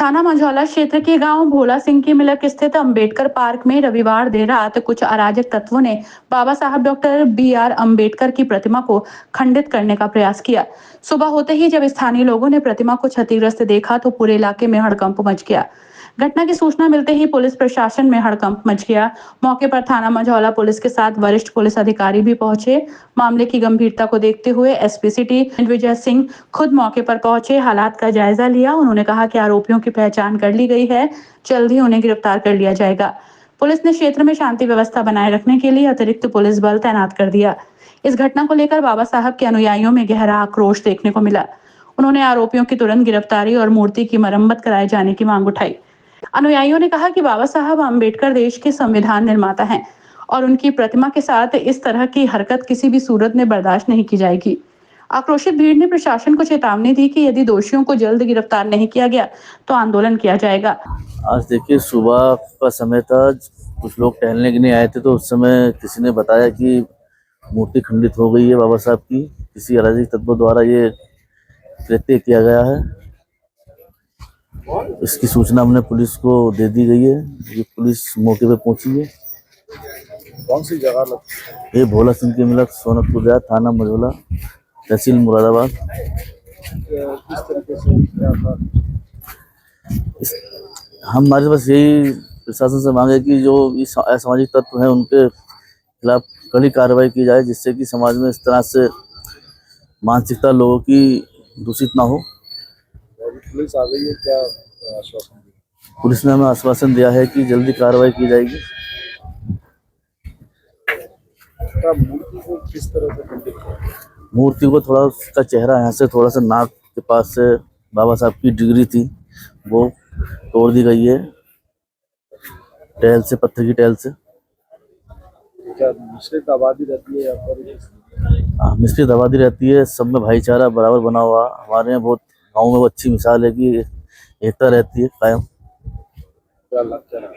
थाना मंझौला क्षेत्र के गांव भोला सिंह की मिलक स्थित अंबेडकर पार्क में रविवार देर रात कुछ अराजक तत्वों ने बाबा साहब डॉक्टर बी.आर. अंबेडकर की प्रतिमा को खंडित करने का प्रयास किया। सुबह होते ही जब स्थानीय लोगों ने प्रतिमा को क्षतिग्रस्त देखा तो पूरे इलाके में हड़कंप मच गया। घटना की सूचना मिलते ही पुलिस प्रशासन में हड़कंप मच गया। मौके पर थाना मंझौला पुलिस के साथ वरिष्ठ पुलिस अधिकारी भी पहुंचे। मामले की गंभीरता को देखते हुए एसपी सिटी विजय सिंह खुद मौके पर पहुंचे, हालात का जायजा लिया। उन्होंने कहा कि आरोपियों की पहचान कर ली गई है, जल्द ही उन्हें गिरफ्तार कर लिया जाएगा। पुलिस ने क्षेत्र में शांति व्यवस्था बनाए रखने के लिए अतिरिक्त पुलिस बल तैनात कर दिया। इस घटना को लेकर बाबा साहब के अनुयायियों में गहरा आक्रोश देखने को मिला। उन्होंने आरोपियों की तुरंत गिरफ्तारी और मूर्ति की मरम्मत कराए जाने की मांग उठाई। अनुयायियों ने कहा कि बाबा साहब अंबेडकर देश के संविधान निर्माता हैं और उनकी प्रतिमा के साथ इस तरह की हरकत किसी भी सूरत में बर्दाश्त नहीं की जाएगी। आक्रोशित भीड़ ने प्रशासन को चेतावनी दी कि यदि दोषियों को जल्द गिरफ्तार नहीं किया गया तो आंदोलन किया जाएगा। आज देखिए सुबह का समय था, कुछ लोग टहलने के लिए आए थे तो उस समय किसी ने बताया कि मूर्ति खंडित हो गई है बाबा साहब की, किसी अराजक तत्व द्वारा ये कृत्य किया गया है। इसकी सूचना हमने पुलिस को दे दी गई है। ये पुलिस मौके पे पहुंची है। कौन सी जगह लगती है? ये भोला सिंह की मिलक सोनकपुर गया, थाना मंझौला, तहसील मुरादाबाद। किस तरीके से क्या था? हमारे बस यही प्रशासन से मांग है कि जो असामाजिक तत्व हैं उनके खिलाफ कड़ी कार्रवाई की जाए, जिससे कि समाज में इस तरह से मानसिकता लोगों की दूषित ना हो। पुलिस आ गई है, क्या आश्वासन दिया? पुलिस ने हमें आश्वासन दिया है कि जल्दी कार्रवाई की जाएगी। मूर्ति को किस तरह से खंडित किया? मूर्ति को थोड़ा उसका चेहरा यहाँ से थोड़ा सा नाक के पास से बाबा साहब की डिग्री थी वो तोड़ दी गई है, टहल से, पत्थर की टहल से। क्या मिश्रित आबादी रहती है यहाँ पर? मिश्रित आबादी रहती है, सब में भाईचारा बराबर बना हुआ। हमारे यहाँ बहुत गाँव में वो अच्छी मिसाल है कि एकता रहती है कायम। क्या लगता है?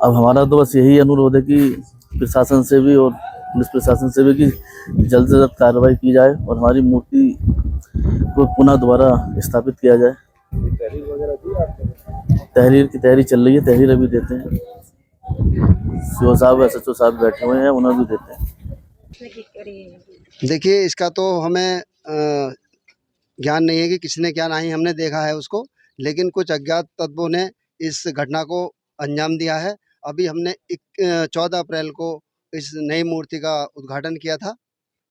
अब हमारा तो बस यही अनुरोध है कि प्रशासन से भी और पुलिस प्रशासन से भी कि जल्द से जल्द कार्रवाई की जाए और हमारी मूर्ति को पुनः दोबारा स्थापित किया जाए। तहरीर वगैरह दी आपने? तहरीर की तैयारी चल रही है, तहरीर अभी देते हैं। सीओ साहब, एसएचओ साहब बैठे हुए हैं, उन्हें भी देते हैं। देखिए, इसका तो हमें ज्ञान नहीं है कि किसने क्या नहीं हमने देखा है उसको, लेकिन कुछ अज्ञात तत्वों ने इस घटना को अंजाम दिया है। अभी हमने 14 अप्रैल को इस नई मूर्ति का उद्घाटन किया था।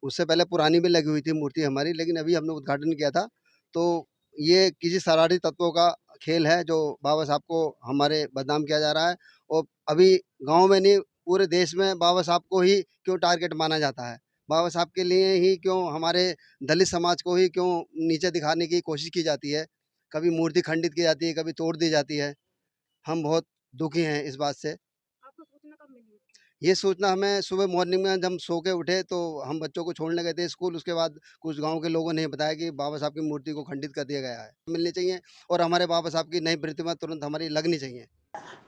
उससे पहले पुरानी भी लगी हुई थी मूर्ति हमारी, लेकिन अभी हमने उद्घाटन किया था। तो ये किसी शरारती तत्वों का खेल है जो बाबा साहब को हमारे बदनाम किया जा रहा है। और अभी गांव में नहीं, पूरे देश में बाबा साहब को ही क्यों टारगेट माना जाता है? बाबा साहब के लिए ही क्यों हमारे दलित समाज को ही क्यों नीचे दिखाने की कोशिश की जाती है? कभी मूर्ति खंडित की जाती है, कभी तोड़ दी जाती है। हम बहुत दुखी हैं इस बात से। आपको सूचना कब मिली? ये सूचना हमें सुबह मॉर्निंग में, जब सो के उठे तो हम बच्चों को छोड़ने गए थे स्कूल। उसके बाद कुछ गांव के लोगों ने बताया कि बाबा साहब की मूर्ति को खंडित कर दिया गया है। मिलनी चाहिए और हमारे बाबा साहब की नई प्रतिमा तुरंत हमारी लगनी चाहिए।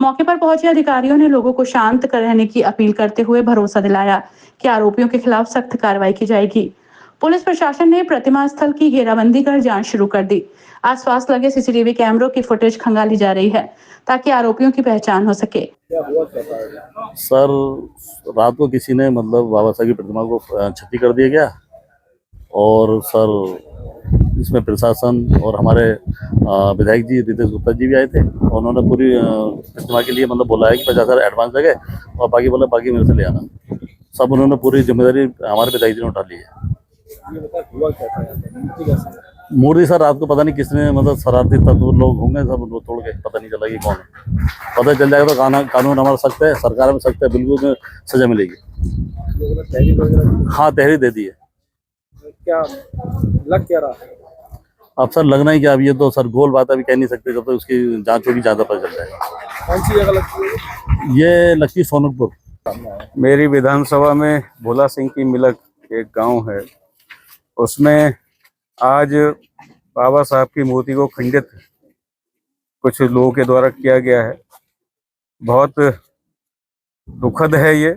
मौके पर पहुंचे अधिकारियों ने लोगों को शांत रहने की अपील करते हुए भरोसा दिलाया कि आरोपियों के खिलाफ सख्त कार्रवाई की जाएगी। पुलिस प्रशासन ने प्रतिमा स्थल की घेराबंदी कर जांच शुरू कर दी। आसपास लगे सीसीटीवी कैमरों की फुटेज खंगाली जा रही है ताकि आरोपियों की पहचान हो सके। क्या हुआ क्या था? सर, रात को किसी ने बाबा साहब की प्रतिमा को क्षति कर दिया गया और सर इसमें प्रशासन और हमारे विधायक जी रितेश गुप्ता जी भी आए थे और उन्होंने पूरी प्रतिमा के लिए बोला है कि 50,000 एडवांस देंगे और बाकी मेरे से ले आना। सब उन्होंने पूरी जिम्मेदारी हमारे विधायक जी ने उठा ली है। ये बता, हुआ क्या था? मूर्ति कैसे? मूर्ति सर रात को पता नहीं किसने शरारती तत्व लोग होंगे, सब उनको तोड़ के, पता नहीं चला कि कौन है। पता चल जाएगा तो कानून हमारा सख्त है, सरकार में सख्त है, बिल्कुल सजा मिलेगी। तहरीर वगैरह? हाँ, तहरीर दे दी है। क्या लग क्या रहा है? अब सर लगना ही क्या, अब ये तो सर गोल बात अभी कह नहीं सकते, जब तक उसकी जांच होगी ज़्यादा पता चल जाएगा। कौन सी जगह लगती है? ये लगती सोनकपुर। मेरी विधानसभा में भोला सिंह की मिलक एक गांव है, उसमें आज बाबा साहब की मूर्ति को खंडित कुछ लोगों के द्वारा किया गया है। बहुत दुखद है ये।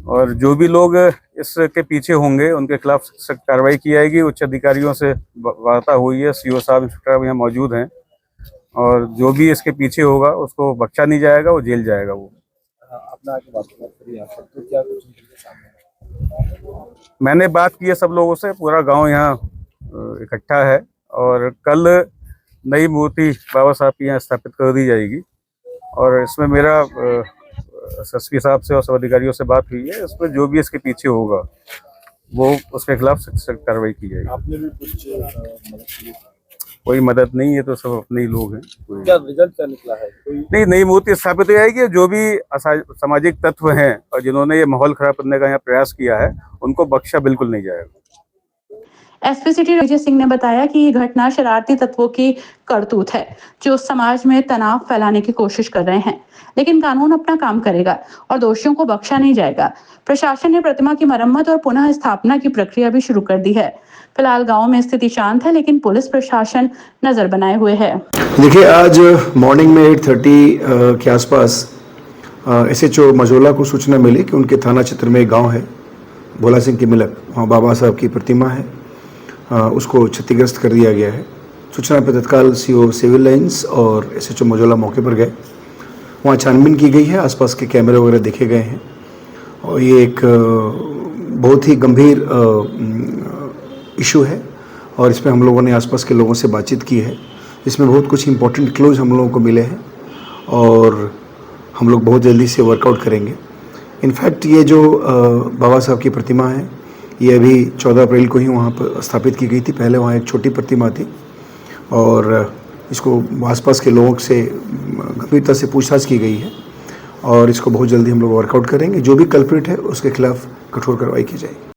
और जो भी लोग इसके पीछे होंगे उनके खिलाफ सख्त कार्रवाई की जाएगी। उच्च अधिकारियों से वार्ता हुई है, सीओ साहब, इंस्पेक्टर साहब यहाँ मौजूद हैं, और जो भी इसके पीछे होगा उसको बख्शा नहीं जाएगा, वो जेल जाएगा। वो अपना आगे बात करिए यहाँ पर, तो क्या कुछ उनके सामने मैंने बात की है सब लोगों से, पूरा गांव यहाँ इकट्ठा है, और कल नई मूर्ति बाबा साहब की यहाँ स्थापित कर दी जाएगी। और इसमें मेरा एसएसपी साहब से और सब अधिकारियों से बात हुई है। इसमें जो भी इसके पीछे होगा वो उसके खिलाफ सख्त कार्रवाई की जाएगी। आपने भी कुछ मदद की? कोई मदद नहीं है, तो सब अपने ही लोग हैं। क्या रिजल्ट क्या निकला है? कोई नहीं, नई मूर्ति स्थापित हो जाएगी। जो भी सामाजिक तत्व हैं और जिन्होंने ये माहौल खराब करने का यहाँ प्रयास किया है, उनको बख्शा बिल्कुल नहीं जाएगा। एसपी सिटी विजय सिंह ने बताया कि ये घटना शरारती तत्वों की करतूत है, जो समाज में तनाव फैलाने की कोशिश कर रहे हैं, लेकिन कानून अपना काम करेगा और दोषियों को बख्शा नहीं जाएगा। प्रशासन ने प्रतिमा की मरम्मत और पुनः स्थापना की प्रक्रिया भी शुरू कर दी है। फिलहाल गांव में स्थिति शांत है, लेकिन पुलिस प्रशासन नजर बनाए हुए है। देखिए, आज मॉर्निंग में 8:30 के आसपास SHO मझोला को सूचना मिली कि उनके थाना क्षेत्र में एक गाँव है भोला सिंह की मिलक, वहाँ बाबा साहब की प्रतिमा है, उसको क्षतिग्रस्त कर दिया गया है। सूचना पर तत्काल CO सिविल लाइंस और SHO मझोला मौके पर गए। वहाँ छानबीन की गई है, आसपास के कैमरे वगैरह देखे गए हैं, और ये एक बहुत ही गंभीर इशू है, और इसमें हम लोगों ने आसपास के लोगों से बातचीत की है। इसमें बहुत कुछ इंपॉर्टेंट क्लूज हम लोगों को मिले हैं, और हम लोग बहुत जल्दी से वर्कआउट करेंगे। इनफैक्ट ये जो बाबा साहब की प्रतिमा है, ये अभी 14 अप्रैल को ही वहाँ पर स्थापित की गई थी। पहले वहाँ एक छोटी प्रतिमा थी, और इसको आसपास के लोगों से गंभीरता से पूछताछ की गई है, और इसको बहुत जल्दी हम लोग वर्कआउट करेंगे। जो भी कल्प्रिट है उसके खिलाफ कठोर कार्रवाई की जाएगी।